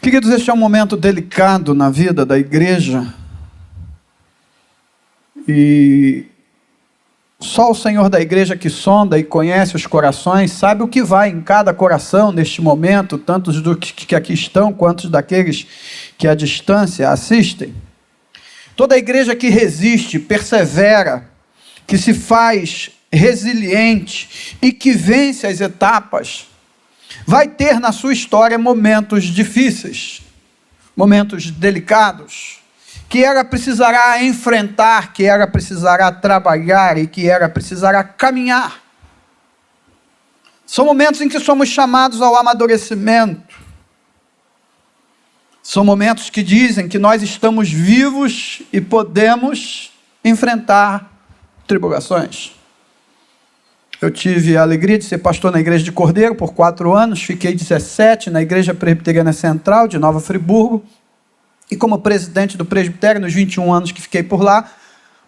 Queridos, este é um momento delicado na vida da igreja e só o Senhor da igreja, que sonda e conhece os corações, sabe o que vai em cada coração neste momento, tanto dos que aqui estão quanto daqueles que à distância assistem. Toda a igreja que resiste, persevera, que se faz resiliente e que vence as etapas, vai ter na sua história momentos difíceis, momentos delicados, que ela precisará enfrentar, que ela precisará trabalhar e que ela precisará caminhar. São momentos em que somos chamados ao amadurecimento. São momentos que dizem que nós estamos vivos e podemos enfrentar tribulações. Eu tive a alegria de ser pastor na igreja de Cordeiro por 4 anos, fiquei 17 na igreja presbiteriana central de Nova Friburgo, e como presidente do presbitério, nos 21 anos que fiquei por lá,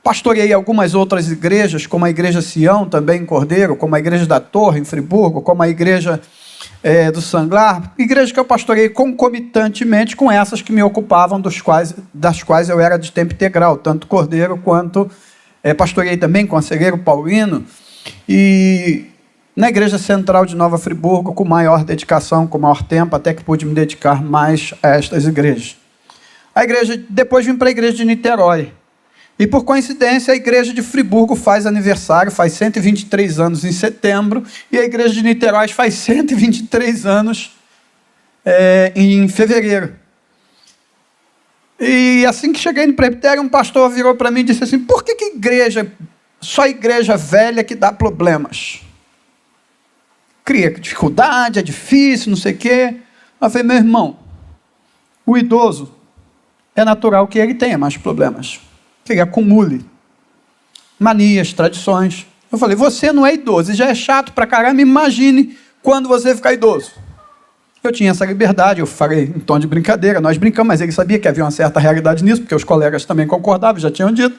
pastorei algumas outras igrejas, como a igreja Sião, também em Cordeiro, como a igreja da Torre, em Friburgo, como a igreja do Sanglar, igreja que eu pastorei concomitantemente com essas que me ocupavam, das quais eu era de tempo integral, tanto Cordeiro quanto pastorei também Conselheiro Paulino, e na igreja central de Nova Friburgo, com maior dedicação, com maior tempo, até que pude me dedicar mais a estas igrejas. Depois vim para a igreja de Niterói. E por coincidência, a igreja de Friburgo faz aniversário, faz 123 anos em setembro, e a igreja de Niterói faz 123 anos em fevereiro. E assim que cheguei no presbitério, um pastor virou para mim e disse assim: por que só igreja velha que dá problemas? Cria dificuldade, é difícil, não sei o quê. Eu falei: meu irmão, o idoso, é natural que ele tenha mais problemas, que ele acumule manias, tradições. Eu falei: você não é idoso, e já é chato pra caramba, imagine quando você ficar idoso. Eu tinha essa liberdade, eu falei em tom de brincadeira, nós brincamos, mas ele sabia que havia uma certa realidade nisso, porque os colegas também concordavam, já tinham dito.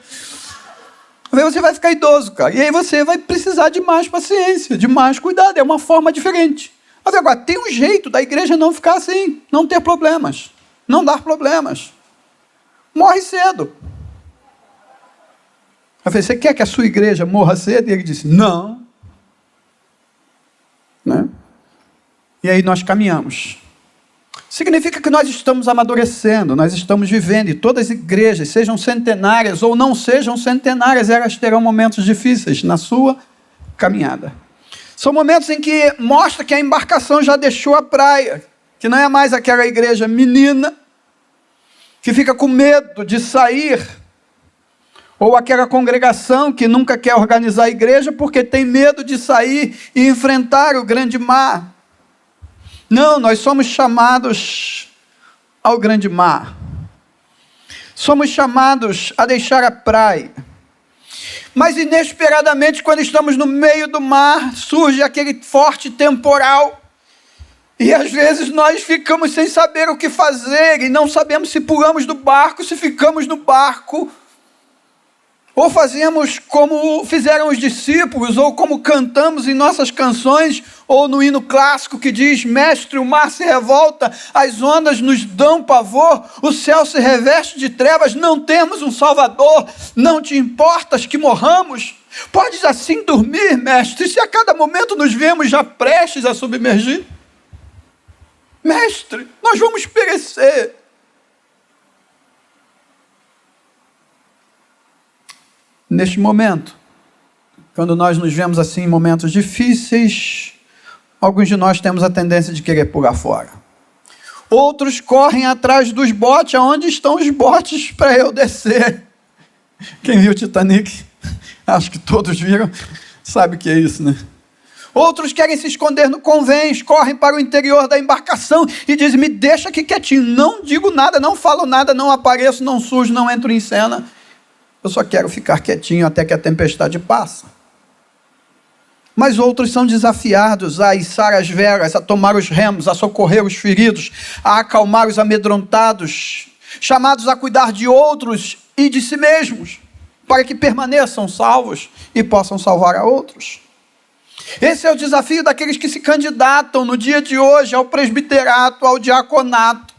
Eu falei: você vai ficar idoso, cara, e aí você vai precisar de mais paciência, de mais cuidado, é uma forma diferente. Eu falei: agora, tem um jeito da igreja não ficar assim, não ter problemas, não dar problemas. Morre cedo. Eu falei: você quer que a sua igreja morra cedo? E ele disse: não. Né? E aí nós caminhamos. Significa que nós estamos amadurecendo, nós estamos vivendo, e todas as igrejas, sejam centenárias ou não sejam centenárias, elas terão momentos difíceis na sua caminhada. São momentos em que mostra que a embarcação já deixou a praia, que não é mais aquela igreja menina, que fica com medo de sair, ou aquela congregação que nunca quer organizar a igreja porque tem medo de sair e enfrentar o grande mar. Não, nós somos chamados ao grande mar. Somos chamados a deixar a praia. Mas inesperadamente, quando estamos no meio do mar, surge aquele forte temporal. E às vezes nós ficamos sem saber o que fazer, e não sabemos se pulamos do barco, se ficamos no barco, ou fazemos como fizeram os discípulos, ou como cantamos em nossas canções, ou no hino clássico que diz: mestre, o mar se revolta, as ondas nos dão pavor, o céu se reveste de trevas, não temos um Salvador, não te importas que morramos? Podes assim dormir, mestre, se a cada momento nos vemos já prestes a submergir? Mestre, nós vamos perecer. Neste momento, quando nós nos vemos assim em momentos difíceis, alguns de nós temos a tendência de querer pular fora. Outros correm atrás dos botes, aonde estão os botes para eu descer. Quem viu o Titanic, acho que todos viram, sabe o que é isso, né? Outros querem se esconder no convés, correm para o interior da embarcação e dizem: me deixa aqui quietinho, não digo nada, não falo nada, não apareço, não surjo, não entro em cena. Eu só quero ficar quietinho até que a tempestade passa. Mas outros são desafiados a içar as velas, a tomar os remos, a socorrer os feridos, a acalmar os amedrontados, chamados a cuidar de outros e de si mesmos, para que permaneçam salvos e possam salvar a outros. Esse é o desafio daqueles que se candidatam no dia de hoje ao presbiterato, ao diaconato.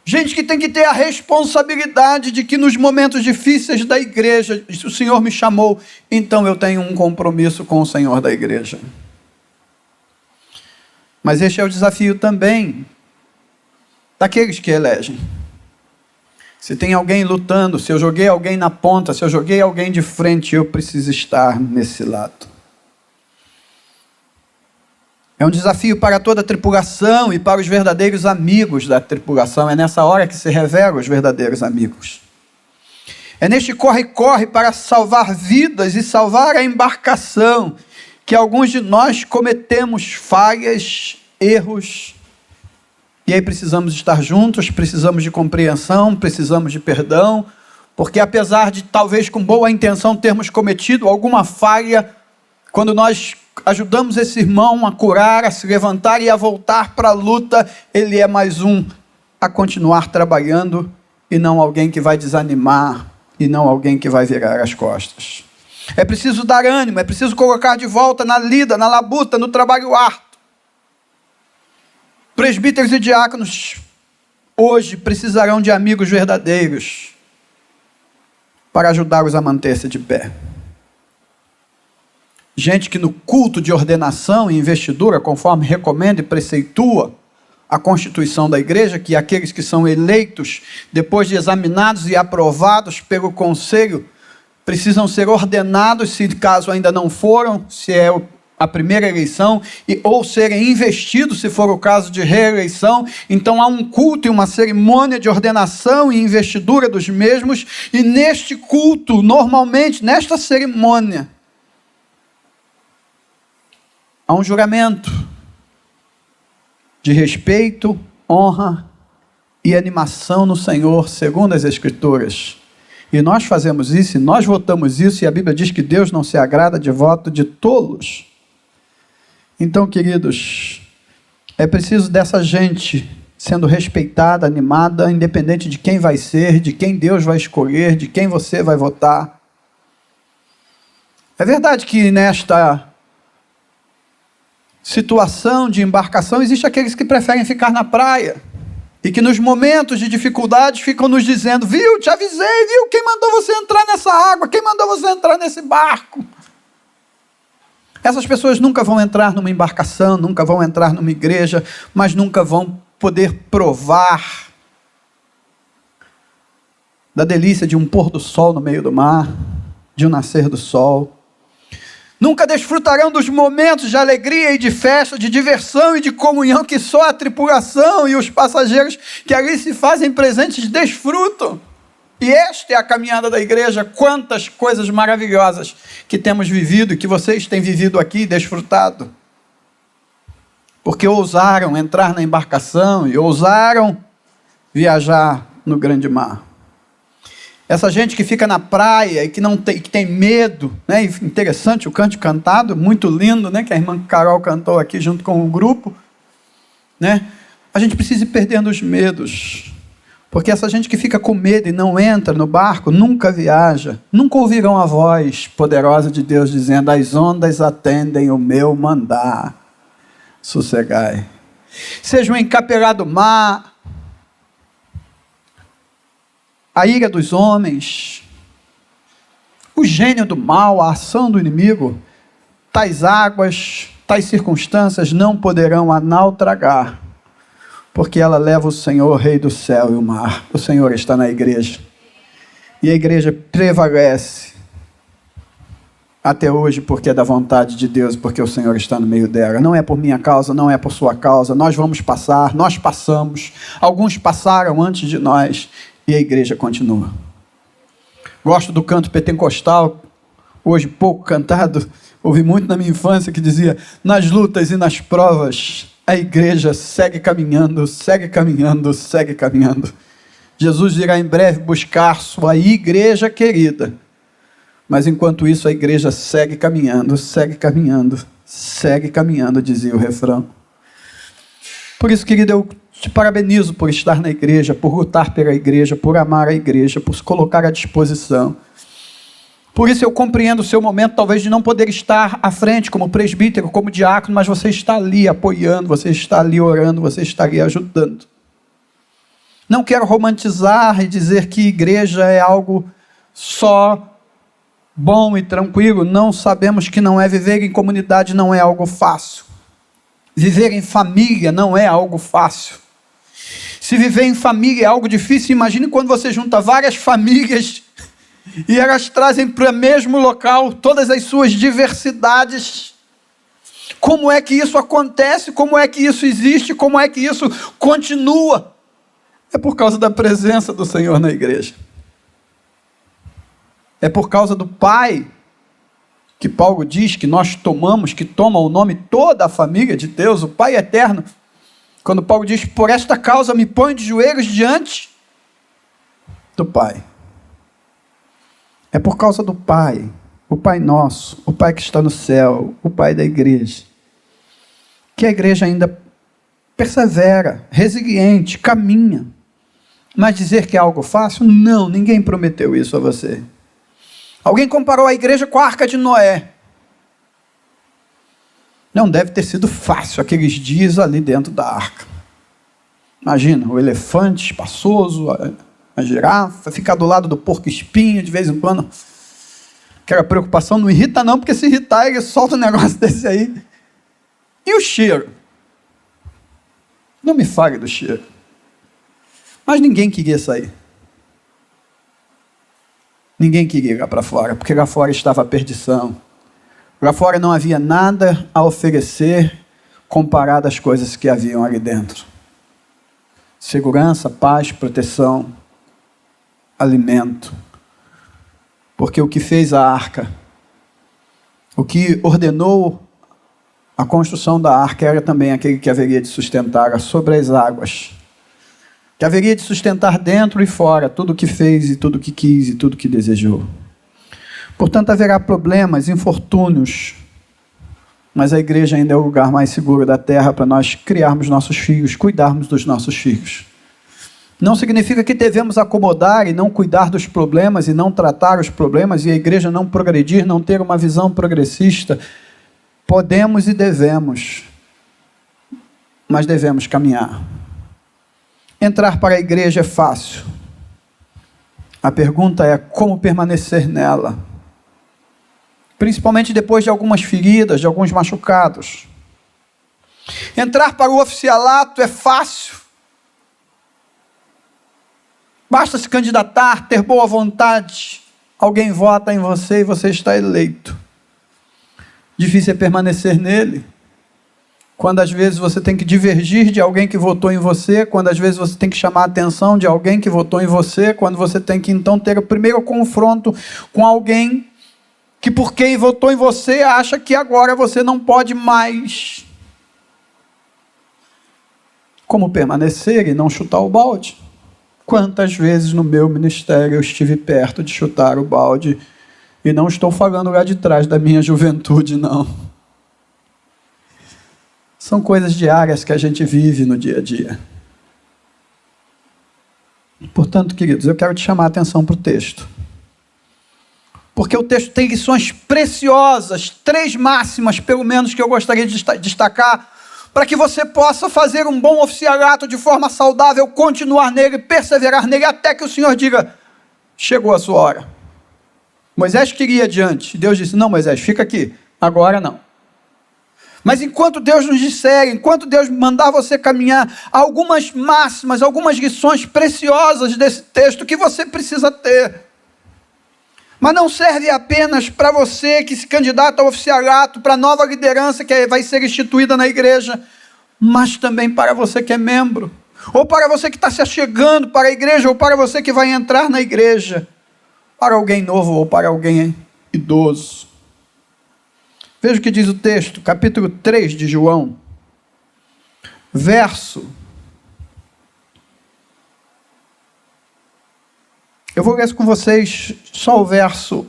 Gente que tem que ter a responsabilidade de que nos momentos difíceis da igreja, o Senhor me chamou, então eu tenho um compromisso com o Senhor da igreja. Mas este é o desafio também daqueles que elegem. Se tem alguém lutando, se eu joguei alguém na ponta, se eu joguei alguém de frente, eu preciso estar nesse lado. É um desafio para toda a tripulação e para os verdadeiros amigos da tripulação. É nessa hora que se revelam os verdadeiros amigos. É neste corre-corre para salvar vidas e salvar a embarcação que alguns de nós cometemos falhas, erros, e aí precisamos estar juntos, precisamos de compreensão, precisamos de perdão, porque apesar de talvez com boa intenção termos cometido alguma falha, quando nós ajudamos esse irmão a curar, a se levantar e a voltar para a luta, ele é mais um a continuar trabalhando e não alguém que vai desanimar e não alguém que vai virar as costas. É preciso dar ânimo, é preciso colocar de volta na lida, na labuta, no trabalho árduo. Presbíteros e diáconos hoje precisarão de amigos verdadeiros para ajudá-los a manter-se de pé. Gente que no culto de ordenação e investidura, conforme recomenda e preceitua a Constituição da Igreja, que aqueles que são eleitos, depois de examinados e aprovados pelo Conselho, precisam ser ordenados, se caso ainda não foram, se é a primeira eleição, ou serem investidos, se for o caso de reeleição. Então há um culto e uma cerimônia de ordenação e investidura dos mesmos, e neste culto, normalmente, nesta cerimônia, há um juramento de respeito, honra e animação no Senhor, segundo as Escrituras. E nós fazemos isso, e nós votamos isso, e a Bíblia diz que Deus não se agrada de voto de tolos. Então, queridos, é preciso dessa gente sendo respeitada, animada, independente de quem vai ser, de quem Deus vai escolher, de quem você vai votar. É verdade que nesta situação de embarcação, existem aqueles que preferem ficar na praia, e que nos momentos de dificuldade ficam nos dizendo: viu, te avisei, viu, quem mandou você entrar nessa água, quem mandou você entrar nesse barco? Essas pessoas nunca vão entrar numa embarcação, nunca vão entrar numa igreja, mas nunca vão poder provar da delícia de um pôr do sol no meio do mar, de um nascer do sol. Nunca desfrutarão dos momentos de alegria e de festa, de diversão e de comunhão que só a tripulação e os passageiros que ali se fazem presentes desfrutam. E esta é a caminhada da igreja. Quantas coisas maravilhosas que temos vivido e que vocês têm vivido aqui e desfrutado. Porque ousaram entrar na embarcação e ousaram viajar no grande mar. Essa gente que fica na praia e que tem medo, né? Interessante o canto cantado, muito lindo, né? Que a irmã Carol cantou aqui junto com o grupo, né? A gente precisa ir perdendo os medos, porque essa gente que fica com medo e não entra no barco, nunca viaja, nunca ouvirão a voz poderosa de Deus dizendo: as ondas atendem o meu mandar, sossegai. Seja um encapelado mar, a ira dos homens, o gênio do mal, a ação do inimigo, tais águas, tais circunstâncias não poderão a naufragar, porque ela leva o Senhor, Rei do céu e o mar. O Senhor está na igreja, e a igreja prevalece até hoje, porque é da vontade de Deus, porque o Senhor está no meio dela. Não é por minha causa, não é por sua causa. Nós vamos passar, nós passamos, alguns passaram antes de nós, e a igreja continua. Gosto do canto pentecostal, hoje pouco cantado, ouvi muito na minha infância, que dizia: nas lutas e nas provas, a igreja segue caminhando, segue caminhando, segue caminhando. Jesus irá em breve buscar sua igreja querida, mas enquanto isso a igreja segue caminhando, segue caminhando, segue caminhando, dizia o refrão. Por isso, querido, eu te parabenizo por estar na igreja, por lutar pela igreja, por amar a igreja, por se colocar à disposição. Por isso eu compreendo o seu momento, talvez, de não poder estar à frente como presbítero, como diácono, mas você está ali apoiando, você está ali orando, você está ali ajudando. Não quero romantizar e dizer que igreja é algo só bom e tranquilo. Não, sabemos que não é. Viver em comunidade não é algo fácil. Viver em família não é algo fácil. Se viver em família é algo difícil, imagine quando você junta várias famílias e elas trazem para o mesmo local todas as suas diversidades. Como é que isso acontece? Como é que isso existe? Como é que isso continua? É por causa da presença do Senhor na igreja. É por causa do Pai que Paulo diz que nós tomamos, que toma o nome toda a família de Deus, o Pai eterno. Quando Paulo diz, por esta causa me ponho de joelhos diante do Pai. É por causa do Pai, o Pai nosso, o Pai que está no céu, o Pai da igreja, que a igreja ainda persevera, resiliente, caminha. Mas dizer que é algo fácil? Não, ninguém prometeu isso a você. Alguém comparou a igreja com a Arca de Noé. Não deve ter sido fácil aqueles dias ali dentro da arca. Imagina, o elefante espaçoso, a girafa, ficar do lado do porco-espinho de vez em quando. Aquela preocupação não irrita não, porque se irritar ele solta um negócio desse aí. E o cheiro? Não me fale do cheiro. Mas ninguém queria sair. Ninguém queria ir lá para fora, porque lá fora estava a perdição. Lá fora não havia nada a oferecer comparado às coisas que haviam ali dentro. Segurança, paz, proteção, alimento. Porque o que fez a arca, o que ordenou a construção da arca era também aquele que haveria de sustentar sobre as águas. Que haveria de sustentar dentro e fora tudo o que fez e tudo o que quis e tudo o que desejou. Portanto, haverá problemas, infortúnios, mas a igreja ainda é o lugar mais seguro da terra para nós criarmos nossos filhos, cuidarmos dos nossos filhos. Não significa que devemos acomodar e não cuidar dos problemas e não tratar os problemas e a igreja não progredir, não ter uma visão progressista. Podemos e devemos, mas devemos caminhar. Entrar para a igreja é fácil. A pergunta é como permanecer nela. Principalmente depois de algumas feridas, de alguns machucados. Entrar para o oficialato é fácil. Basta se candidatar, ter boa vontade. Alguém vota em você e você está eleito. Difícil é permanecer nele. Quando às vezes você tem que divergir de alguém que votou em você, quando às vezes você tem que chamar a atenção de alguém que votou em você, quando você tem que então ter o primeiro confronto com alguém que por quem votou em você acha que agora você não pode mais. Como permanecer e não chutar o balde? Quantas vezes no meu ministério eu estive perto de chutar o balde, e não estou falando lá de trás da minha juventude, não. São coisas diárias que a gente vive no dia a dia. Portanto, queridos, eu quero te chamar a atenção para o texto. Porque o texto tem lições preciosas, 3 máximas, pelo menos, que eu gostaria de destacar, para que você possa fazer um bom oficialato de forma saudável, continuar nele, perseverar nele, até que o Senhor diga, chegou a sua hora. Moisés queria ir adiante. Deus disse, não, Moisés, fica aqui. Agora não. Mas enquanto Deus nos disser, enquanto Deus mandar você caminhar, há algumas máximas, algumas lições preciosas desse texto que você precisa ter. Mas não serve apenas para você que se candidata ao oficialato, para a nova liderança que vai ser instituída na igreja, mas também para você que é membro, ou para você que está se achegando para a igreja, ou para você que vai entrar na igreja, para alguém novo ou para alguém idoso. Veja o que diz o texto, capítulo 3 de João, verso. Eu vou ler com vocês só o verso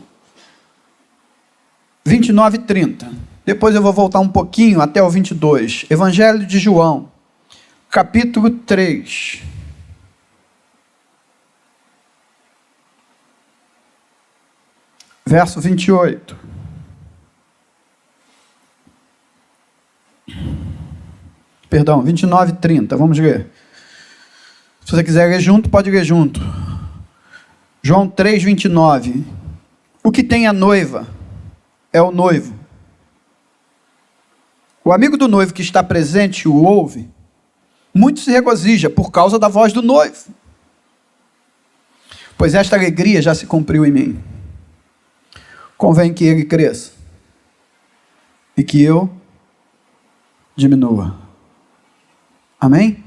29 e 30. Depois eu vou voltar um pouquinho até o 22. Evangelho de João, capítulo 3. Verso 28. Perdão, 29 e 30, vamos ler. Se você quiser ler junto, pode ler junto. João 3:29. O que tem a noiva é o noivo. O amigo do noivo que está presente e o ouve, muito se regozija por causa da voz do noivo. Pois esta alegria já se cumpriu em mim. Convém que ele cresça e que eu diminua. Amém?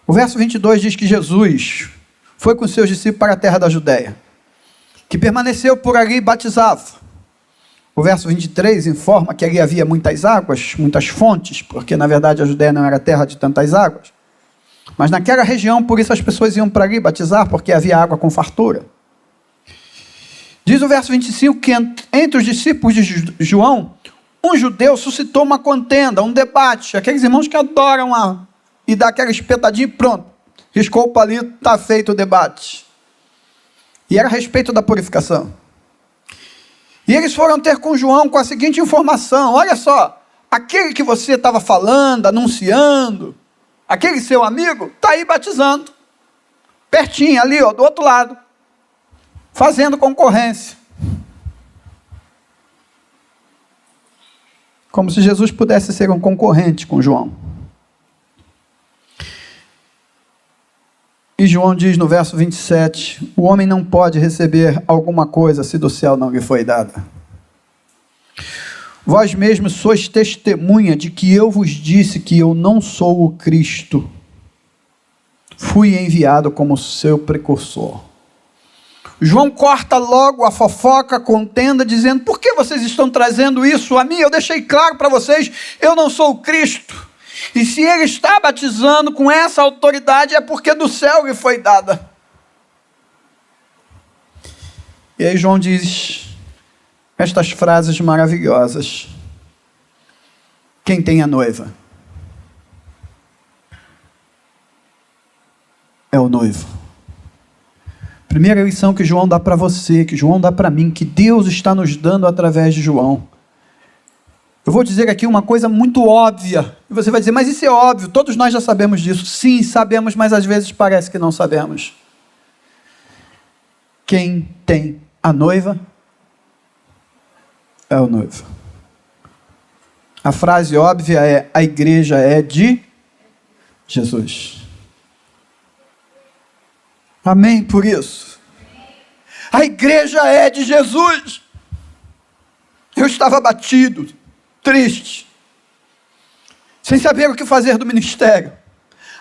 O verso 22 diz que Jesus foi com seus discípulos para a terra da Judéia, que permaneceu por ali e batizava. O verso 23 informa que ali havia muitas águas, muitas fontes, porque na verdade a Judéia não era terra de tantas águas. Mas naquela região, por isso as pessoas iam para ali batizar, porque havia água com fartura. Diz o verso 25 que entre os discípulos de João, um judeu suscitou uma contenda, um debate. Aqueles irmãos que adoram e dá aquela espetadinha e pronto. Riscou o palito, está feito o debate. E era a respeito da purificação. E eles foram ter com João com a seguinte informação: olha só, aquele que você estava falando, anunciando, aquele seu amigo, está aí batizando. Pertinho ali, ó, do outro lado. Fazendo concorrência. Como se Jesus pudesse ser um concorrente com João. E João diz no verso 27, o homem não pode receber alguma coisa se do céu não lhe foi dada. Vós mesmos sois testemunha de que eu vos disse que eu não sou o Cristo. Fui enviado como seu precursor. João corta logo a fofoca, a contenda, dizendo, por que vocês estão trazendo isso a mim? Eu deixei claro para vocês, eu não sou o Cristo. E se ele está batizando com essa autoridade, é porque do céu lhe foi dada. E aí João diz estas frases maravilhosas. Quem tem a noiva é o noivo. Primeira lição que João dá para você, que João dá para mim, que Deus está nos dando através de João. Eu vou dizer aqui uma coisa muito óbvia. E você vai dizer, mas isso é óbvio, todos nós já sabemos disso. Sim, sabemos, mas às vezes parece que não sabemos. Quem tem a noiva é o noivo. A frase óbvia é, a igreja é de Jesus. Amém por isso. A igreja é de Jesus. Eu estava abatido, triste, sem saber o que fazer do ministério,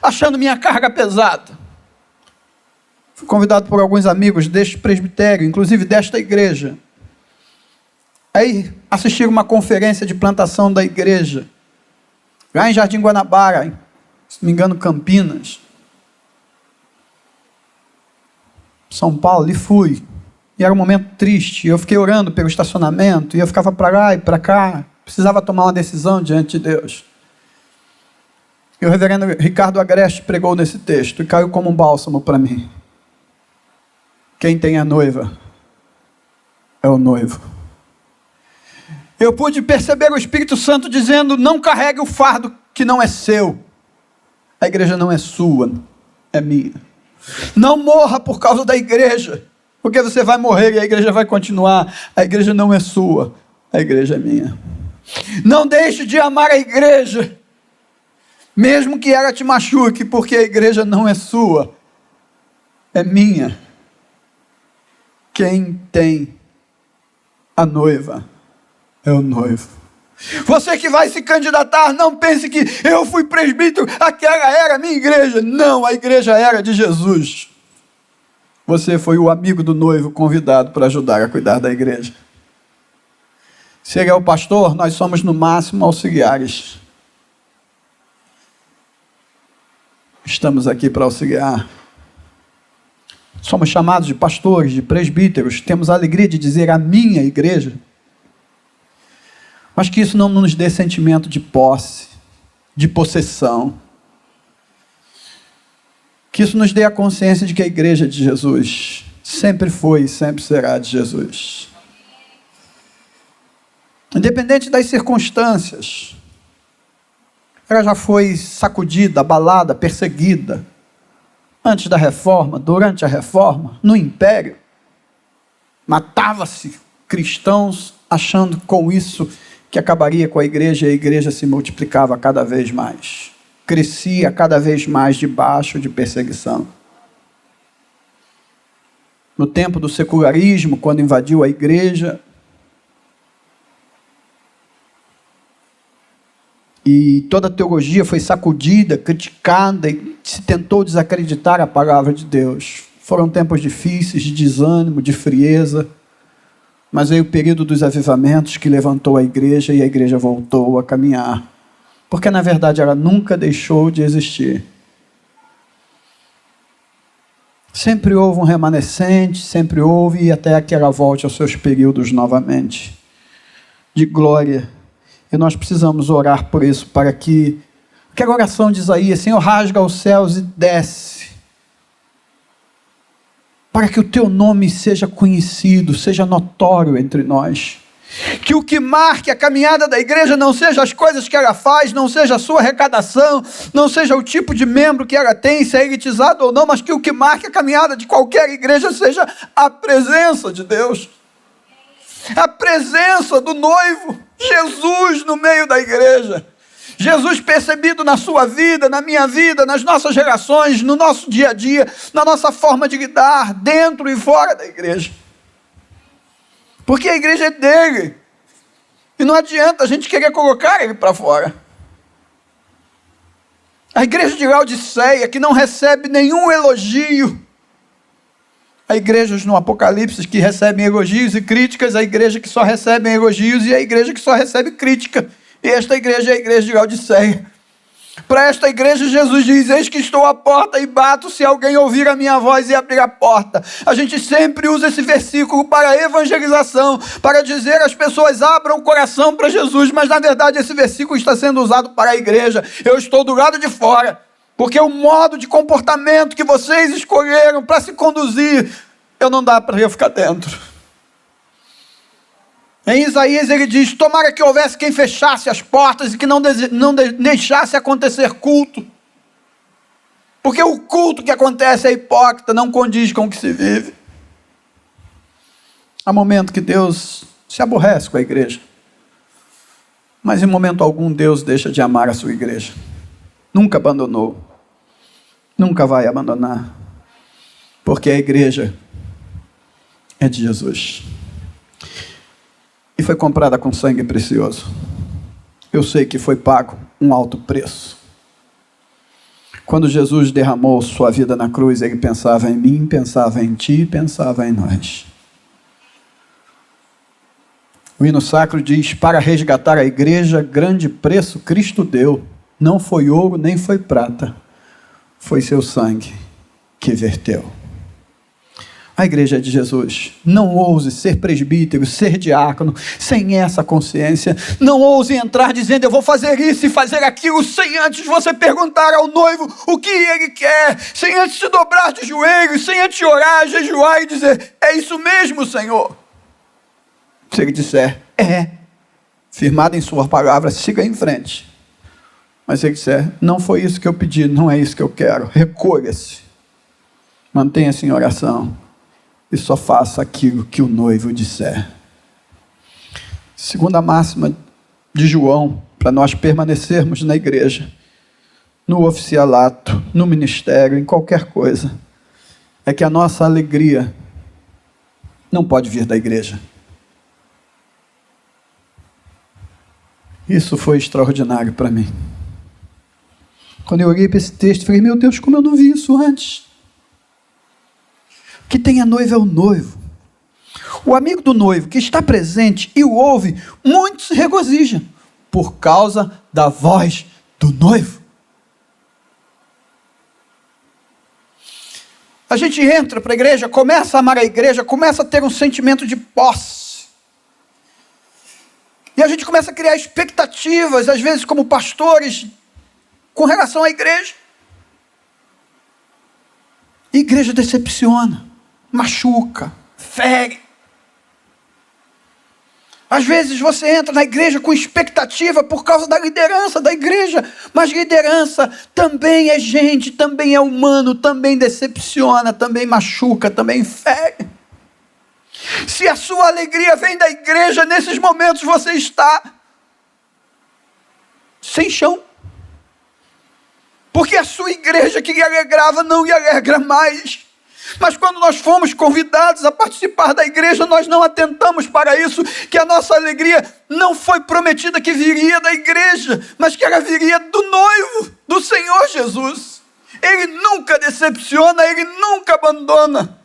achando minha carga pesada. Fui convidado por alguns amigos deste presbitério, inclusive desta igreja, aí assistir uma conferência de plantação da igreja, lá em Jardim Guanabara, se não me engano Campinas, São Paulo, e fui. E era um momento triste, eu fiquei orando pelo estacionamento, e eu ficava para lá e para cá, precisava tomar uma decisão diante de Deus. E o reverendo Ricardo Agreste pregou nesse texto, e caiu como um bálsamo para mim. Quem tem a noiva é o noivo. Eu pude perceber o Espírito Santo dizendo, não carregue o fardo que não é seu. A igreja não é sua, é minha. Não morra por causa da igreja, porque você vai morrer e a igreja vai continuar. A igreja não é sua, a igreja é minha. Não deixe de amar a igreja, mesmo que ela te machuque, porque a igreja não é sua, é minha. Quem tem a noiva é o noivo. Você que vai se candidatar, não pense que eu fui presbítero, aquela era a minha igreja. Não, a igreja era de Jesus. Você foi o amigo do noivo convidado para ajudar a cuidar da igreja. Se ele é o pastor, nós somos no máximo auxiliares. Estamos aqui para auxiliar. Somos chamados de pastores, de presbíteros, temos a alegria de dizer a minha igreja. Mas que isso não nos dê sentimento de posse, de possessão. Que isso nos dê a consciência de que a igreja é de Jesus sempre foi e sempre será de Jesus. Independente das circunstâncias, ela já foi sacudida, abalada, perseguida, Antes da reforma, durante a reforma, no império, matava-se cristãos achando com isso que acabaria com a igreja, e a igreja se multiplicava cada vez mais. Crescia cada vez mais debaixo de perseguição. No tempo do secularismo, quando invadiu a igreja, e toda a teologia foi sacudida, criticada, e se tentou desacreditar a palavra de Deus. Foram tempos difíceis, de desânimo, de frieza, mas veio o período dos avivamentos que levantou a igreja, e a igreja voltou a caminhar. Porque, na verdade, ela nunca deixou de existir. Sempre houve um remanescente, sempre houve, e até que ela volte aos seus períodos novamente, de glória. E nós precisamos orar por isso, para que aquela oração de Isaías, Senhor, rasga os céus e desce, para que o teu nome seja conhecido, seja notório entre nós. Que o que marque a caminhada da igreja não seja as coisas que ela faz, não seja a sua arrecadação, não seja o tipo de membro que ela tem, se é elitizado ou não, mas que o que marque a caminhada de qualquer igreja seja a presença de Deus. A presença do noivo, Jesus no meio da igreja. Jesus percebido na sua vida, na minha vida, nas nossas relações, no nosso dia a dia, na nossa forma de lidar, dentro e fora da igreja. Porque a igreja é dele. E não adianta a gente querer colocar ele para fora. A igreja de Laodiceia, que não recebe nenhum elogio. Há igrejas no Apocalipse que recebem elogios e críticas, a igreja que só recebe elogios e a igreja que só recebe crítica. E esta igreja é a igreja de Laodiceia. Para esta igreja, Jesus diz: eis que estou à porta e bato, se alguém ouvir a minha voz e abrir a porta. A gente sempre usa esse versículo para evangelização, para dizer às pessoas: abram o coração para Jesus, mas na verdade esse versículo está sendo usado para a igreja. Eu estou do lado de fora, porque o modo de comportamento que vocês escolheram para se conduzir, não dá para eu ficar dentro. Em Isaías ele diz: tomara que houvesse quem fechasse as portas e que não deixasse acontecer culto. Porque o culto que acontece é hipócrita, não condiz com o que se vive. Há momento que Deus se aborrece com a igreja. Mas em momento algum Deus deixa de amar a sua igreja. Nunca abandonou. Nunca vai abandonar. Porque a igreja é de Jesus. E foi comprada com sangue precioso. Eu sei que foi pago um alto preço. Quando Jesus derramou sua vida na cruz, ele pensava em mim, pensava em ti, pensava em nós. O hino sacro diz: para resgatar a igreja, grande preço Cristo deu. Não foi ouro, nem foi prata. Foi seu sangue que verteu. A igreja é de Jesus. Não ouse ser presbítero, ser diácono, sem essa consciência. Não ouse entrar dizendo: eu vou fazer isso e fazer aquilo, sem antes você perguntar ao noivo o que ele quer, sem antes se dobrar de joelhos, sem antes orar, jejuar e dizer: é isso mesmo, Senhor. Se ele disser: firmado em sua palavra, siga em frente. Mas se ele disser: não foi isso que eu pedi, não é isso que eu quero, recolha-se. Mantenha-se em oração. E só faça aquilo que o noivo disser. Segunda máxima de João, para nós permanecermos na igreja, no oficialato, no ministério, em qualquer coisa, é que a nossa alegria não pode vir da igreja. Isso foi extraordinário para mim. Quando eu olhei para esse texto, falei: meu Deus, como eu não vi isso antes. Que tem a noiva é o noivo. O amigo do noivo que está presente e o ouve, muito se regozija, por causa da voz do noivo. A gente entra para a igreja, começa a amar a igreja, começa a ter um sentimento de posse. E a gente começa a criar expectativas, às vezes como pastores, com relação à igreja. E a igreja decepciona. Machuca, fere. Às vezes você entra na igreja com expectativa por causa da liderança da igreja, mas liderança também é gente, também é humano, também decepciona, também machuca, também fere. Se a sua alegria vem da igreja, nesses momentos você está sem chão. Porque a sua igreja que lhe alegrava não lhe alegra mais. Mas quando nós fomos convidados a participar da igreja, nós não atentamos para isso, que a nossa alegria não foi prometida que viria da igreja, mas que ela viria do noivo, do Senhor Jesus. Ele nunca decepciona, Ele nunca abandona.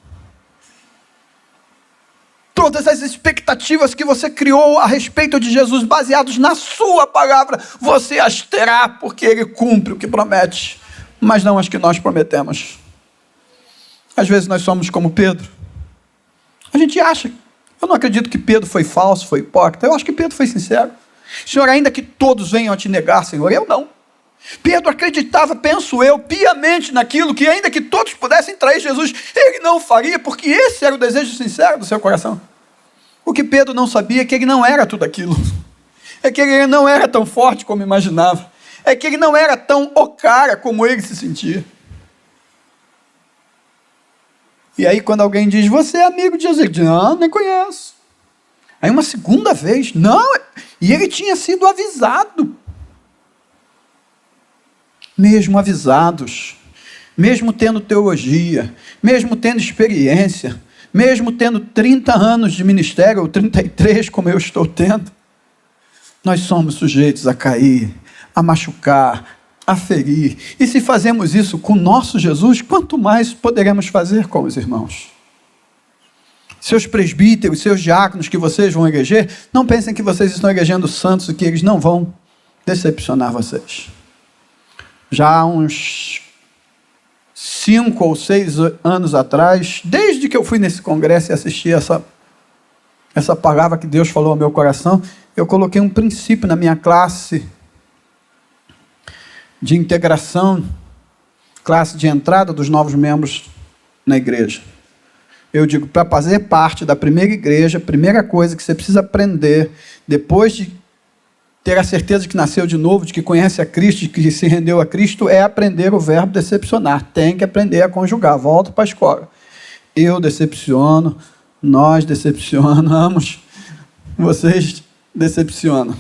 Todas as expectativas que você criou a respeito de Jesus, baseados na sua palavra, você as terá, porque Ele cumpre o que promete, mas não as que nós prometemos. Às vezes nós somos como Pedro. A gente acha, eu não acredito que Pedro foi falso, foi hipócrita, eu acho que Pedro foi sincero. Senhor, ainda que todos venham a te negar, Senhor, eu não. Pedro acreditava, penso eu, piamente naquilo, que ainda que todos pudessem trair Jesus, ele não faria, porque esse era o desejo sincero do seu coração. O que Pedro não sabia é que ele não era tudo aquilo. É que ele não era tão forte como imaginava. É que ele não era tão o cara como ele se sentia. E aí quando alguém diz, você é amigo de Jesus, ele diz, não, nem conheço. Aí uma segunda vez, não, e ele tinha sido avisado. Mesmo avisados, mesmo tendo teologia, mesmo tendo experiência, mesmo tendo 30 anos de ministério, ou 33, como eu estou tendo, nós somos sujeitos a cair, a machucar, a ferir. E se fazemos isso com o nosso Jesus, quanto mais poderemos fazer com os irmãos? Seus presbíteros, seus diáconos que vocês vão eleger, não pensem que vocês estão elegendo santos e que eles não vão decepcionar vocês. Já há uns 5 ou 6 anos atrás, desde que eu fui nesse congresso e assisti essa palavra que Deus falou ao meu coração, eu coloquei um princípio na minha classe de integração, classe de entrada dos novos membros na igreja. Eu digo, para fazer parte da primeira igreja, a primeira coisa que você precisa aprender, depois de ter a certeza de que nasceu de novo, de que conhece a Cristo, de que se rendeu a Cristo, é aprender o verbo decepcionar. Tem que aprender a conjugar. Volta para a escola. Eu decepciono, nós decepcionamos, vocês decepcionam.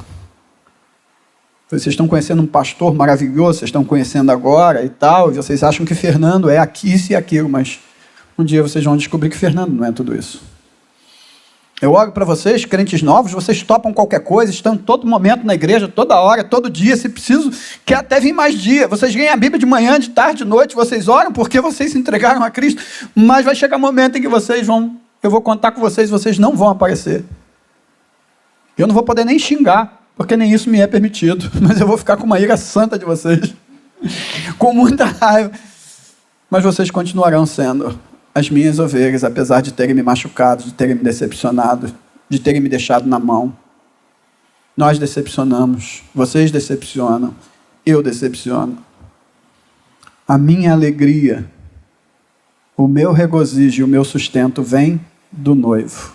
Vocês estão conhecendo um pastor maravilhoso, vocês estão conhecendo agora e tal, e vocês acham que Fernando é aqui, isso e aquilo, mas um dia vocês vão descobrir que Fernando não é tudo isso. Eu olho para vocês, crentes novos, vocês topam qualquer coisa, estão todo momento na igreja, toda hora, todo dia, se preciso, quer até vir mais dia. Vocês ganham a Bíblia de manhã, de tarde, de noite, vocês oram porque vocês se entregaram a Cristo, mas vai chegar um momento em que eu vou contar com vocês, vocês não vão aparecer. Eu não vou poder nem xingar, porque nem isso me é permitido, mas eu vou ficar com uma ira santa de vocês, com muita raiva, mas vocês continuarão sendo as minhas ovelhas, apesar de terem me machucado, de terem me decepcionado, de terem me deixado na mão. Nós decepcionamos, vocês decepcionam, eu decepciono. A minha alegria, o meu regozijo e o meu sustento vem do noivo.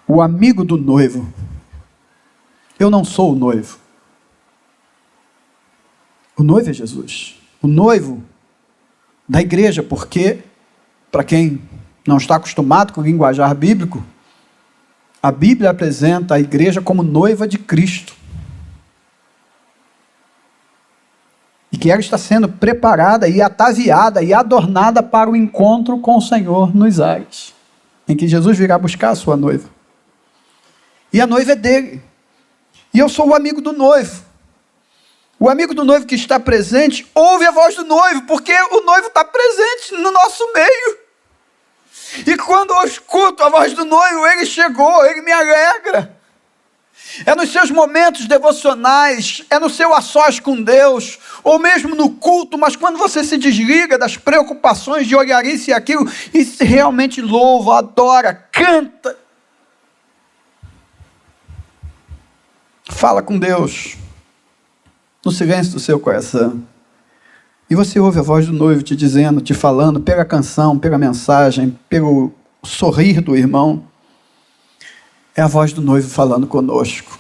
O amigo do noivo. Eu não sou o noivo. O noivo é Jesus. O noivo da igreja, porque, para quem não está acostumado com o linguajar bíblico, a Bíblia apresenta a igreja como noiva de Cristo. E que ela está sendo preparada e ataviada e adornada para o encontro com o Senhor nos ares, em que Jesus virá buscar a sua noiva. E a noiva é dele. E eu sou o amigo do noivo. O amigo do noivo que está presente ouve a voz do noivo, porque o noivo está presente no nosso meio. E quando eu escuto a voz do noivo, ele chegou, ele me alegra. É nos seus momentos devocionais, é no seu a sós com Deus, ou mesmo no culto, mas quando você se desliga das preocupações de olhar isso e aquilo, e se realmente louva, adora, canta, fala com Deus, no silêncio do seu coração, e você ouve a voz do noivo te dizendo, te falando, pela canção, pela mensagem, pelo sorrir do irmão, É a voz do noivo falando conosco.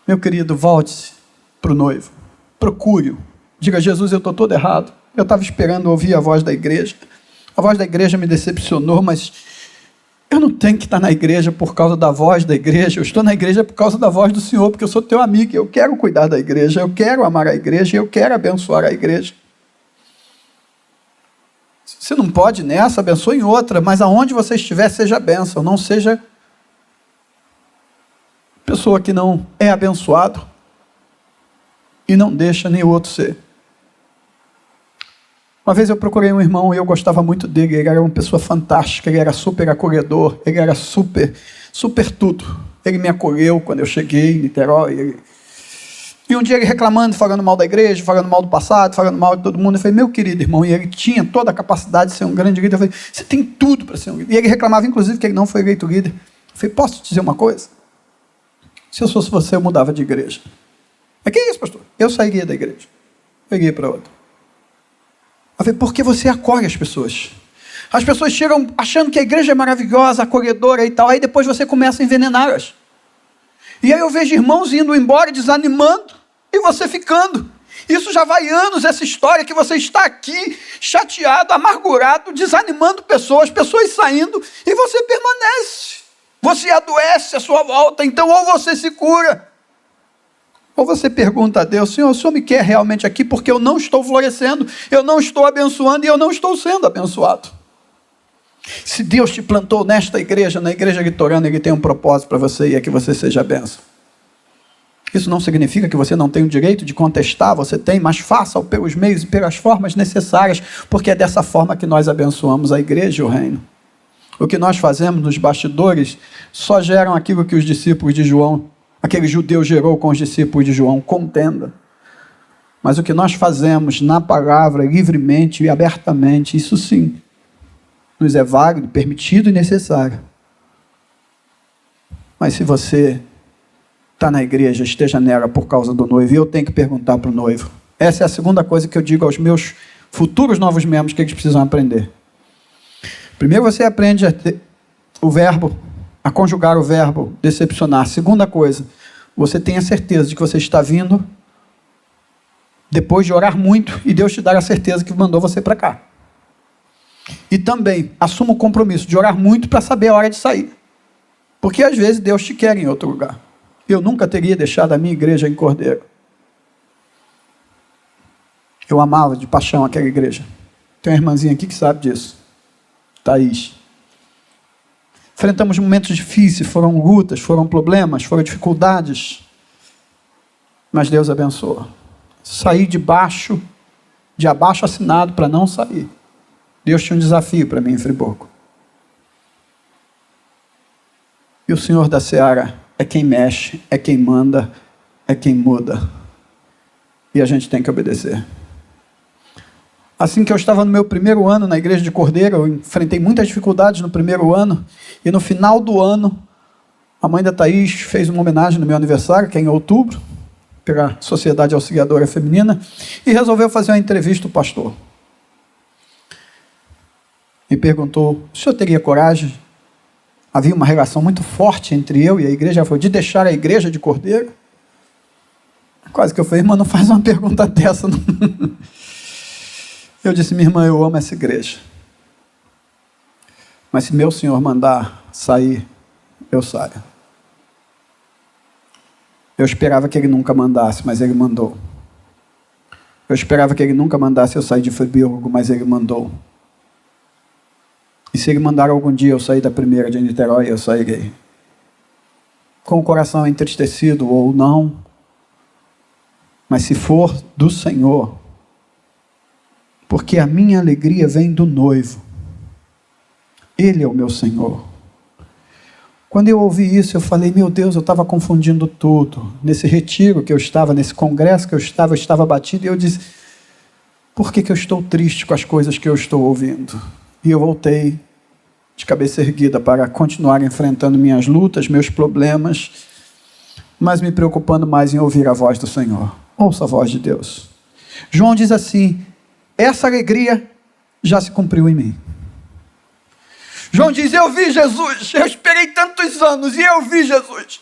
Meu querido, volte-se para o noivo. Procure-o. Diga: Jesus, eu estou todo errado. Eu estava esperando ouvir a voz da igreja. A voz da igreja me decepcionou, mas eu não tenho que estar na igreja por causa da voz da igreja. Eu estou na igreja por causa da voz do Senhor, porque eu sou teu amigo. Eu quero cuidar da igreja, eu quero amar a igreja, eu quero abençoar a igreja. Você não pode nessa, abençoe em outra, mas aonde você estiver, seja bênção. Não seja pessoa que não é abençoado e não deixa nem o outro ser. Uma vez eu procurei um irmão e eu gostava muito dele. Ele era uma pessoa fantástica, ele era super acolhedor, ele era super tudo. Ele me acolheu quando eu cheguei em Niterói. E um dia ele reclamando, falando mal da igreja, falando mal do passado, falando mal de todo mundo. Eu falei: meu querido irmão, e ele tinha toda a capacidade de ser um grande líder. Eu falei: você tem tudo para ser um líder. E ele reclamava, inclusive, que ele não foi eleito líder. Eu falei: posso te dizer uma coisa? Se eu fosse você, eu mudava de igreja. Mas que é isso, pastor? Eu sairia da igreja. Peguei para outra. Eu falei: porque você acolhe as pessoas. As pessoas chegam achando que a igreja é maravilhosa, acolhedora e tal, aí depois você começa a envenená-las. E aí eu vejo irmãos indo embora, desanimando, e você ficando. Isso já vai anos, essa história que você está aqui, chateado, amargurado, desanimando pessoas saindo, e você permanece. Você adoece à sua volta. Então, ou você se cura, ou você pergunta a Deus: Senhor, o Senhor me quer realmente aqui porque eu não estou florescendo, eu não estou abençoando e eu não estou sendo abençoado. Se Deus te plantou nesta igreja, na igreja litorânea, Ele tem um propósito para você e é que você seja bênção. Isso não significa que você não tem o direito de contestar, você tem, mas faça-o pelos meios e pelas formas necessárias, porque é dessa forma que nós abençoamos a igreja e o reino. O que nós fazemos nos bastidores só geram aquilo que os discípulos de João, aquele judeu gerou com os discípulos de João: contenda. Mas o que nós fazemos na palavra, livremente e abertamente, isso sim, nos é válido, permitido e necessário. Mas se você está na igreja, esteja nela por causa do noivo, e eu tenho que perguntar para o noivo. Essa é a segunda coisa que eu digo aos meus futuros novos membros que eles precisam aprender. Primeiro você aprende a conjugar o verbo decepcionar. Segunda coisa, você tem a certeza de que você está vindo depois de orar muito e Deus te dar a certeza que mandou você para cá. E também assuma o compromisso de orar muito para saber a hora de sair. Porque às vezes Deus te quer em outro lugar. Eu nunca teria deixado a minha igreja em Cordeiro. Eu amava de paixão aquela igreja. Tem uma irmãzinha aqui que sabe disso. Thaís. Enfrentamos momentos difíceis, foram lutas, foram problemas, foram dificuldades. Mas Deus abençoou. Saí de abaixo assinado para não sair. Deus tinha um desafio para mim em Friburgo. E o Senhor da Seara é quem mexe, é quem manda, é quem muda. E a gente tem que obedecer. Assim que eu estava no meu primeiro ano na igreja de Cordeiro, eu enfrentei muitas dificuldades no primeiro ano, e no final do ano, a mãe da Thaís fez uma homenagem no meu aniversário, que é em outubro, pela Sociedade Auxiliadora Feminina, e resolveu fazer uma entrevista ao pastor. Me perguntou: o senhor teria coragem? Havia uma relação muito forte entre eu e a igreja, foi de deixar a igreja de Cordeiro. Quase que eu falei: irmã, não faz uma pergunta dessa. Não. Eu disse: minha irmã, eu amo essa igreja. Mas se meu Senhor mandar sair, eu saio. Eu esperava que Ele nunca mandasse, mas Ele mandou. Eu esperava que Ele nunca mandasse eu sair de Friburgo, mas Ele mandou. E se Ele mandar algum dia eu sair da primeira de Niterói, eu sairei. Com o coração entristecido ou não, mas se for do Senhor, porque a minha alegria vem do noivo. Ele é o meu Senhor. Quando eu ouvi isso, eu falei: meu Deus, eu estava confundindo tudo. Nesse retiro que eu estava, nesse congresso que eu estava batido, e eu disse: por que eu estou triste com as coisas que eu estou ouvindo? E eu voltei de cabeça erguida para continuar enfrentando minhas lutas, meus problemas, mas me preocupando mais em ouvir a voz do Senhor. Ouça a voz de Deus. João diz assim: essa alegria já se cumpriu em mim. João diz, eu vi Jesus, eu esperei tantos anos e eu vi Jesus.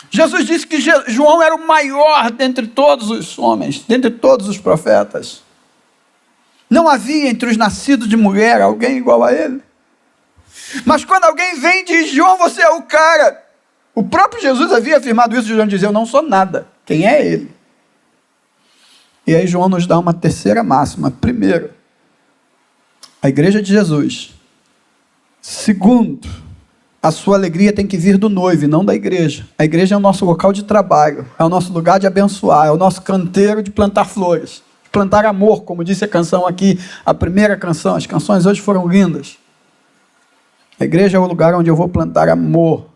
Jesus disse que João era o maior dentre todos os homens, dentre todos os profetas. Não havia entre os nascidos de mulher alguém igual a ele. Mas quando alguém vem e diz, João, você é o cara. O próprio Jesus havia afirmado isso, João dizia, eu não sou nada. Quem é ele? E aí João nos dá uma terceira máxima. Primeiro, a igreja de Jesus. Segundo, a sua alegria tem que vir do noivo e não da igreja. A igreja é o nosso local de trabalho, é o nosso lugar de abençoar, é o nosso canteiro de plantar flores, de plantar amor, como disse a canção aqui, a primeira canção. As canções hoje foram lindas. A igreja é o lugar onde eu vou plantar amor.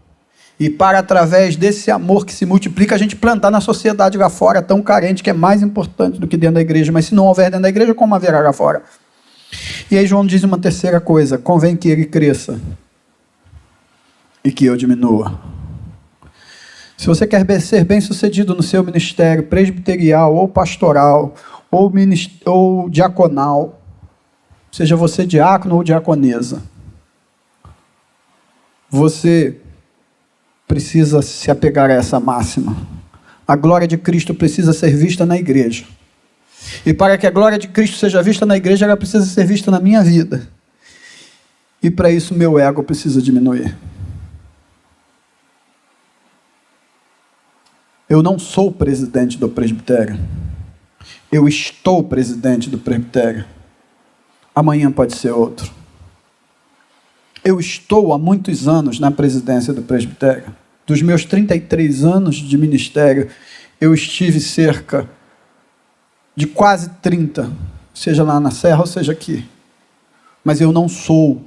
E para, através desse amor que se multiplica, a gente plantar na sociedade lá fora, tão carente, que é mais importante do que dentro da igreja. Mas se não houver dentro da igreja, como haverá lá fora? E aí João diz uma terceira coisa, convém que ele cresça e que eu diminua. Se você quer ser bem-sucedido no seu ministério presbiterial, ou pastoral, ou diaconal, seja você diácono ou diaconesa, você precisa se apegar a essa máxima. A glória de Cristo precisa ser vista na igreja. E para que a glória de Cristo seja vista na igreja, ela precisa ser vista na minha vida. E para isso, meu ego precisa diminuir. Eu não sou presidente do presbitério. Eu estou presidente do presbitério. Amanhã pode ser outro. Eu estou há muitos anos na presidência do presbitério. Dos meus 33 anos de ministério, eu estive cerca de quase 30, seja lá na Serra ou seja aqui. Mas eu não sou.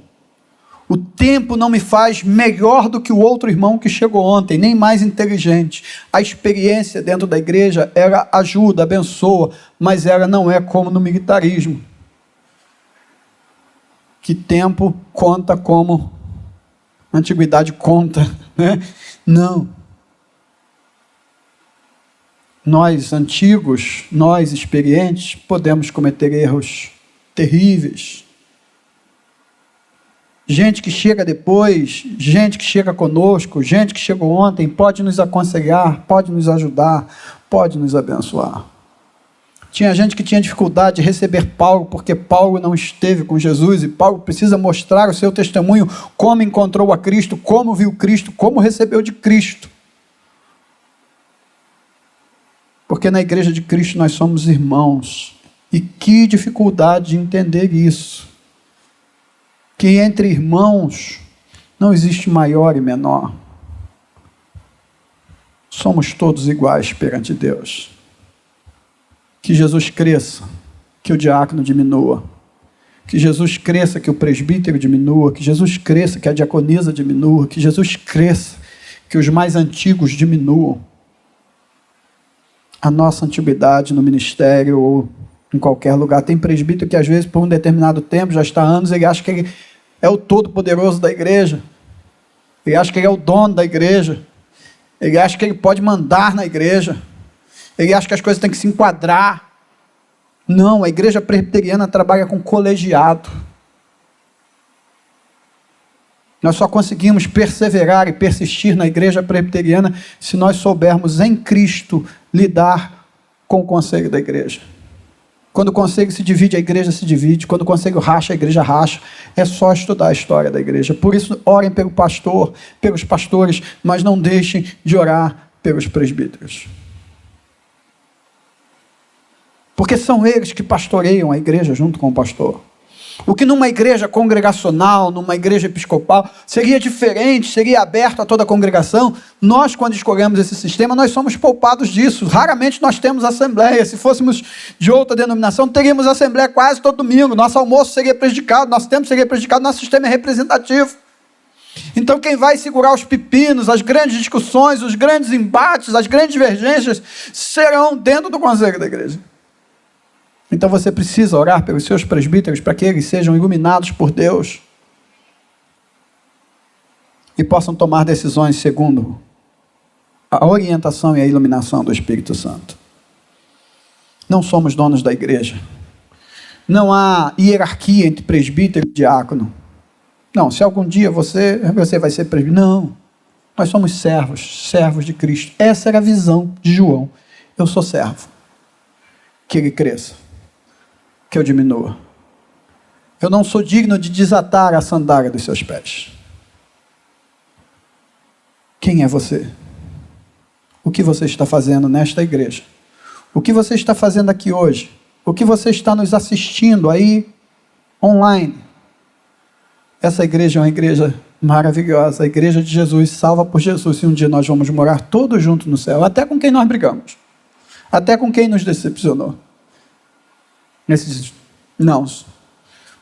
O tempo não me faz melhor do que o outro irmão que chegou ontem, nem mais inteligente. A experiência dentro da igreja, ela ajuda, abençoa, mas ela não é como no militarismo. Que tempo conta como a antiguidade conta, né? Não. Nós antigos, nós experientes, podemos cometer erros terríveis. Gente que chega depois, gente que chega conosco, gente que chegou ontem, pode nos aconselhar, pode nos ajudar, pode nos abençoar. Tinha gente que tinha dificuldade de receber Paulo, porque Paulo não esteve com Jesus, e Paulo precisa mostrar o seu testemunho, como encontrou a Cristo, como viu Cristo, como recebeu de Cristo. Porque na igreja de Cristo nós somos irmãos. E que dificuldade de entender isso. Que entre irmãos não existe maior e menor. Somos todos iguais perante Deus. Que Jesus cresça, que o diácono diminua. Que Jesus cresça, que o presbítero diminua. Que Jesus cresça, que a diaconisa diminua. Que Jesus cresça, que os mais antigos diminuam. A nossa antiguidade no ministério ou em qualquer lugar. Tem presbítero que às vezes por um determinado tempo, já está há anos, ele acha que ele é o todo-poderoso da igreja. Ele acha que ele é o dono da igreja. Ele acha que ele pode mandar na igreja. Ele acha que as coisas têm que se enquadrar. Não, a igreja presbiteriana trabalha com colegiado. Nós só conseguimos perseverar e persistir na igreja presbiteriana se nós soubermos em Cristo lidar com o conselho da igreja. Quando o conselho se divide, a igreja se divide. Quando o conselho racha, a igreja racha. É só estudar a história da igreja. Por isso, orem pelo pastor, pelos pastores, mas não deixem de orar pelos presbíteros. Porque são eles que pastoreiam a igreja junto com o pastor. O que numa igreja congregacional, numa igreja episcopal, seria diferente, seria aberto a toda a congregação. Nós, quando escolhemos esse sistema, nós somos poupados disso. Raramente nós temos assembleia. Se fôssemos de outra denominação, teríamos assembleia quase todo domingo. Nosso almoço seria prejudicado, nosso tempo seria prejudicado, nosso sistema é representativo. Então quem vai segurar os pepinos, as grandes discussões, os grandes embates, as grandes divergências, serão dentro do conselho da igreja. Então você precisa orar pelos seus presbíteros para que eles sejam iluminados por Deus e possam tomar decisões segundo a orientação e a iluminação do Espírito Santo. Não somos donos da igreja. Não há hierarquia entre presbítero e diácono. Não, se algum dia você vai ser presbítero. Não, nós somos servos de Cristo. Essa era a visão de João. Eu sou servo. Que ele cresça, que eu diminua. Eu não sou digno de desatar a sandália dos seus pés. Quem é você? O que você está fazendo nesta igreja? O que você está fazendo aqui hoje? O que você está nos assistindo aí online? Essa igreja é uma igreja maravilhosa, a igreja de Jesus, salva por Jesus, e um dia nós vamos morar todos juntos no céu, até com quem nós brigamos, até com quem nos decepcionou. Não.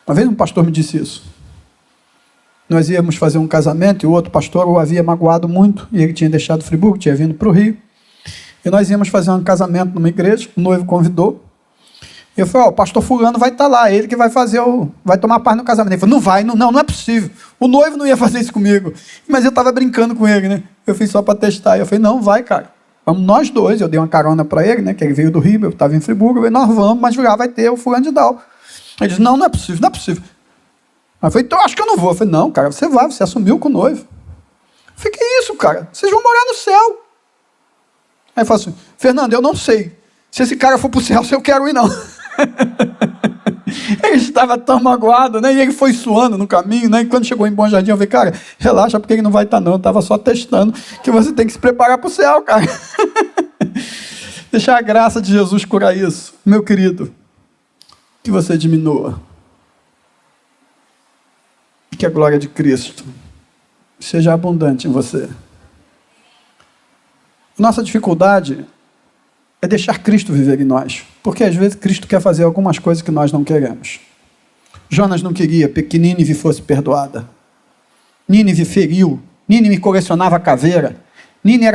Uma vez um pastor me disse isso. Nós íamos fazer um casamento e o outro pastor o havia magoado muito, e ele tinha deixado Friburgo, tinha vindo para o Rio, e nós íamos fazer um casamento numa igreja, o noivo convidou, e eu falei, o pastor fulano vai estar lá, ele que vai vai tomar parte no casamento. Ele falou, não é possível, o noivo não ia fazer isso comigo, mas eu estava brincando com ele, né? Eu fiz só para testar, eu falei, não, vai, cara, vamos nós dois, eu dei uma carona para ele, né? Que ele veio do Rio, eu estava em Friburgo, eu falei, nós vamos, mas lá vai ter o fulano de tal. Ele disse, não é possível, não é possível. Aí eu falei, então acho que eu não vou. Eu falei, não, cara, você vai, você assumiu com o noivo. Eu falei, que isso, cara? Vocês vão morar no céu. Aí ele falou assim, Fernando, eu não sei. Se esse cara for para o céu, se eu quero ir, não. Ele estava tão magoado, né? E ele foi suando no caminho, né? E quando chegou em Bom Jardim, eu falei, cara, relaxa, porque ele não vai estar, não. Eu estava só testando que você tem que se preparar para o céu, cara. Deixar a graça de Jesus curar isso. Meu querido, que você diminua. Que a glória de Cristo seja abundante em você. Nossa dificuldade é deixar Cristo viver em nós, porque às vezes Cristo quer fazer algumas coisas que nós não queremos. Jonas não queria que Nínive fosse perdoada. Nínive feriu, Nínive colecionava caveira, Nínive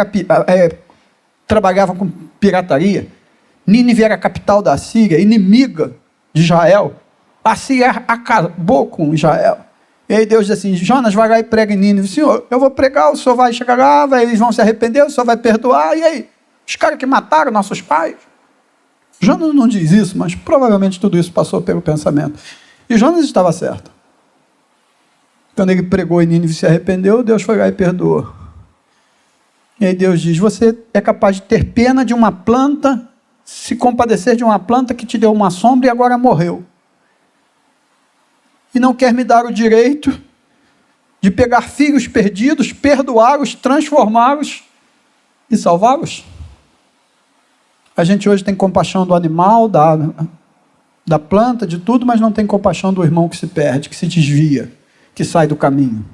trabalhava com pirataria, Nínive era a capital da Síria, inimiga de Israel. A Síria acabou com Israel. E aí Deus diz assim, Jonas, vai lá e prega em Nínive. Senhor, eu vou pregar, o senhor vai chegar lá, eles vão se arrepender, o senhor vai perdoar. E aí? Os caras que mataram nossos pais? Jonas não diz isso, mas provavelmente tudo isso passou pelo pensamento. E Jonas estava certo. Quando ele pregou em Nínive e se arrependeu, Deus foi lá e perdoou. E aí Deus diz, você é capaz de ter pena de uma planta, se compadecer de uma planta que te deu uma sombra e agora morreu. E não quer me dar o direito de pegar filhos perdidos, perdoá-los, transformá-los e salvá-los? A gente hoje tem compaixão do animal, da planta, de tudo, mas não tem compaixão do irmão que se perde, que se desvia, que sai do caminho.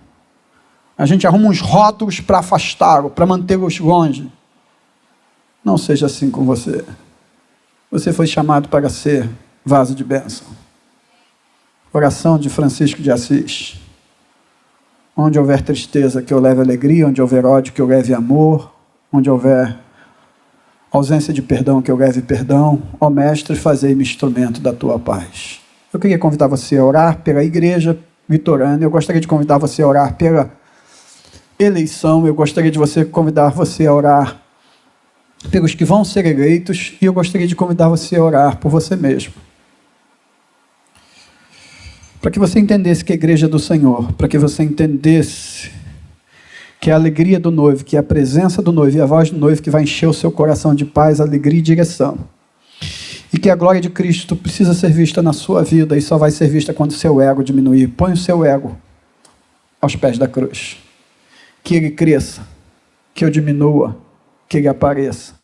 A gente arruma uns rótulos para afastá-lo, para mantê-los longe. Não seja assim com você. Você foi chamado para ser vaso de bênção. Oração de Francisco de Assis. Onde houver tristeza, que eu leve alegria. Onde houver ódio, que eu leve amor. Onde houver ausência de perdão, que eu leve perdão. Ó Mestre, fazei-me instrumento da tua paz. Eu queria convidar você a orar pela igreja vitorana. Eu gostaria de convidar você a orar pela eleição. Eu gostaria de convidar você a orar pelos que vão ser eleitos. E eu gostaria de convidar você a orar por você mesmo. Para que você entendesse que a igreja é do Senhor, para que você entendesse que é a alegria do noivo, que é a presença do noivo e a voz do noivo que vai encher o seu coração de paz, alegria e direção. E que a glória de Cristo precisa ser vista na sua vida e só vai ser vista quando o seu ego diminuir. Põe o seu ego aos pés da cruz. Que ele cresça, que eu diminua, que ele apareça.